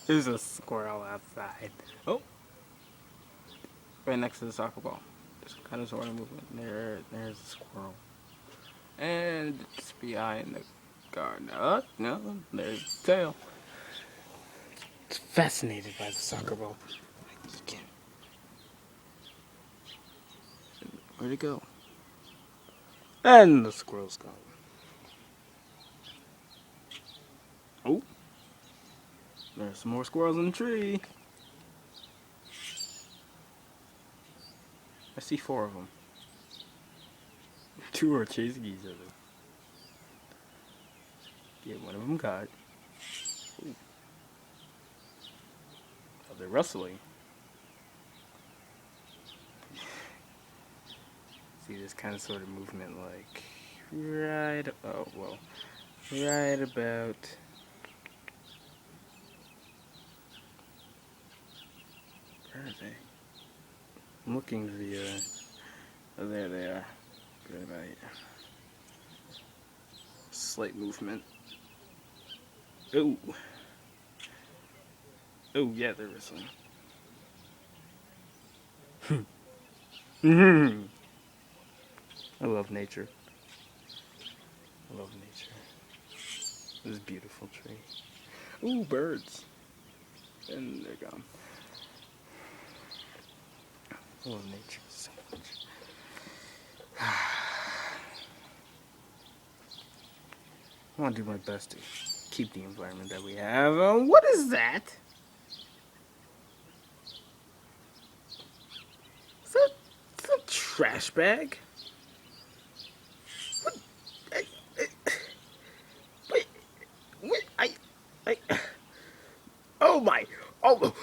There's a squirrel outside. Oh, right next to the soccer ball. There's some kind of sort of movement. There's a squirrel. And it's behind the garden. Oh, no, there's the tail. It's fascinated by the soccer ball. You can't. Where'd it go? And the squirrel's gone. Oh, there's some more squirrels in the tree. I see 4 of them. 2 are chasing each other. Get one of them caught. Ooh. Oh, they're rustling. See this kind of sort of movement like right about where are they? I'm looking for the oh, there they are. Right about here. Slight movement. Oh. Oh yeah, they're wrestling. I love nature. I love nature. This beautiful tree. Ooh, birds. And they're gone. I love nature so much. I want to do my best to keep the environment that we have. What is that? Is that a trash bag? What? Wait, I, oh my, oh,